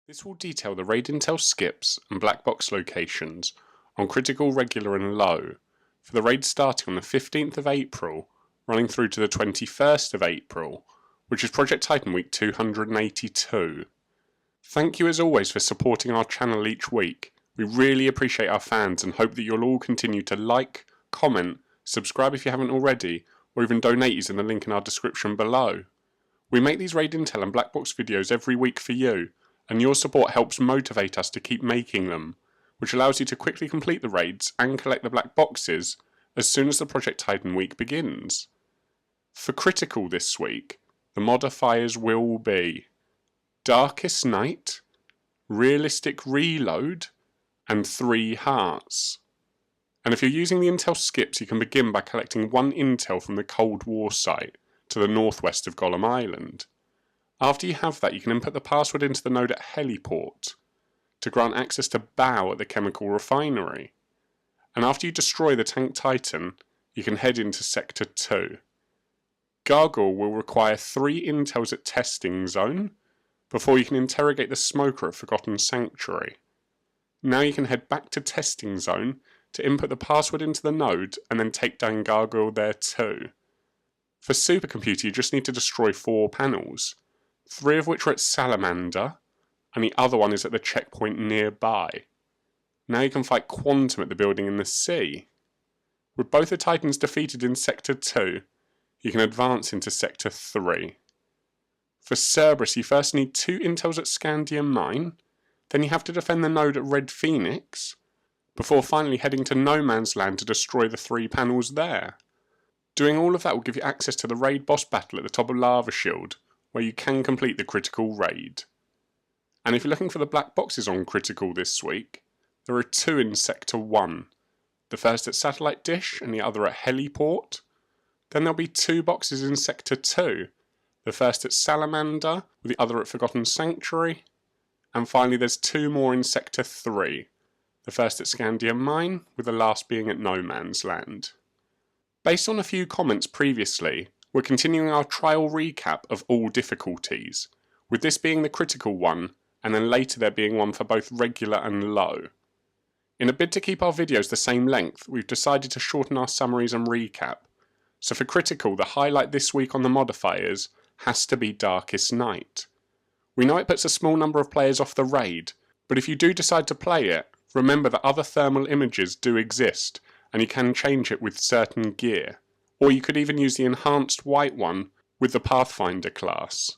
This will detail the raid intel skips and black box locations on critical, regular and low for the raid starting on the 15th of April running through to the 21st of April, which is Project Titan week 282. Thank you as always for supporting our channel each week. We really appreciate our fans and hope that you'll all continue to like, comment, subscribe if you haven't already, or even donate using the link in our description below. We make these raid intel and black box videos every week for you, and your support helps motivate us to keep making them, which allows you to quickly complete the raids and collect the black boxes as soon as the Project Titan week begins. For critical this week, the modifiers will be Darkest Night, Realistic Reload, and 3 hearts. And if you're using the intel skips, you can begin by collecting 1 intel from the Cold War site to the northwest of Gollum Island. After you have that, you can input the password into the node at Heliport to grant access to Bow at the chemical refinery. And after you destroy the Tank Titan, you can head into Sector 2. Gargoyle will require 3 intels at Testing Zone before you can interrogate the Smoker at Forgotten Sanctuary. Now you can head back to Testing Zone to input the password into the node and then take down Gargoyle there too. For Supercomputer, you just need to destroy 4 panels, 3 of which are at Salamander, and the other one is at the checkpoint nearby. Now you can fight Quantum at the building in the sea. With both the Titans defeated in Sector 2, you can advance into Sector 3. For Cerberus, you first need 2 intels at Scandium Mine, then you have to defend the node at Red Phoenix, before finally heading to No Man's Land to destroy the 3 panels there. Doing all of that will give you access to the raid boss battle at the top of Lava Shield, where you can complete the critical raid. And if you're looking for the black boxes on critical this week, there are 2 in Sector 1. The first at Satellite Dish and the other at Heliport. Then there'll be 2 boxes in Sector 2. The first at Salamander, with the other at Forgotten Sanctuary. And finally there's 2 more in Sector 3. The first at Scandium Mine, with the last being at No Man's Land. Based on a few comments previously, we're continuing our trial recap of all difficulties, with this being the critical one, and then later there being one for both regular and low. In a bid to keep our videos the same length, we've decided to shorten our summaries and recap. So for critical, the highlight this week on the modifiers has to be Darkest Night. We know it puts a small number of players off the raid, but if you do decide to play it, remember that other thermal images do exist, and you can change it with certain gear. Or you could even use the enhanced white one with the Pathfinder class.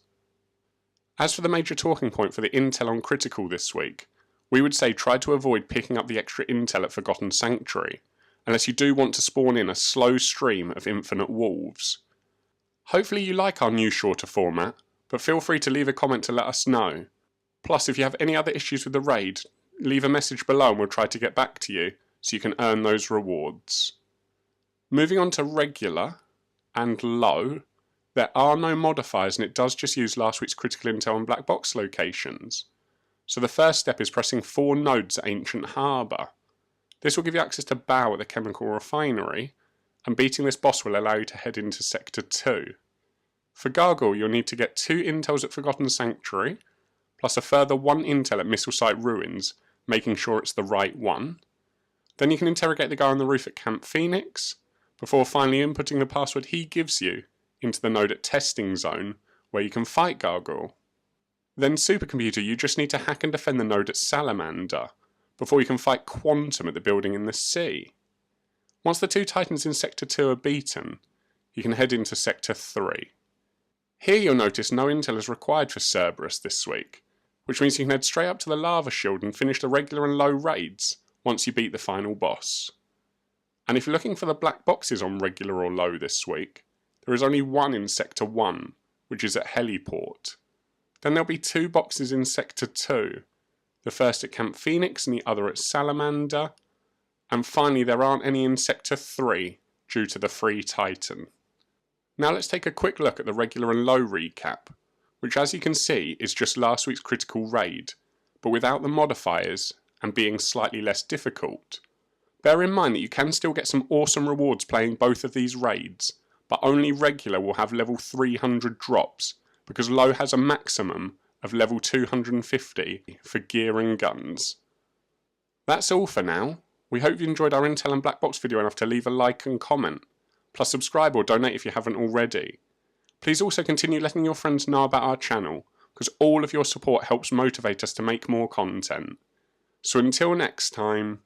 As for the major talking point for the intel on critical this week, we would say try to avoid picking up the extra intel at Forgotten Sanctuary, unless you do want to spawn in a slow stream of infinite wolves. Hopefully you like our new shorter format, but feel free to leave a comment to let us know. Plus if you have any other issues with the raid, leave a message below and we'll try to get back to you so you can earn those rewards. Moving on to regular and low, there are no modifiers and it does just use last week's critical intel and black box locations. So the first step is pressing 4 nodes at Ancient Harbour. This will give you access to Bow at the chemical refinery, and beating this boss will allow you to head into Sector 2. For Gargoyle, you'll need to get 2 intels at Forgotten Sanctuary, plus a further 1 intel at Missile Site Ruins, making sure it's the right one. Then you can interrogate the guy on the roof at Camp Phoenix, before finally inputting the password he gives you into the node at Testing Zone, where you can fight Gargoyle. Then Supercomputer, you just need to hack and defend the node at Salamander, before you can fight Quantum at the building in the sea. Once the 2 Titans in Sector 2 are beaten, you can head into Sector 3. Here you'll notice no intel is required for Cerberus this week, which means you can head straight up to the Lava Shield and finish the regular and low raids once you beat the final boss. And if you're looking for the black boxes on regular or low this week, there is only 1 in Sector 1, which is at Heliport. Then there'll be 2 boxes in Sector 2, the first at Camp Phoenix and the other at Salamander, and finally there aren't any in Sector 3 due to the free Titan. Now let's take a quick look at the regular and low recap, which as you can see is just last week's critical raid, but without the modifiers and being slightly less difficult. Bear in mind that you can still get some awesome rewards playing both of these raids, but only regular will have level 300 drops, because low has a maximum of level 250 for gear and guns. That's all for now. We hope you enjoyed our Intel and Black Box video enough to leave a like and comment, plus subscribe or donate if you haven't already. Please also continue letting your friends know about our channel, because all of your support helps motivate us to make more content. So until next time,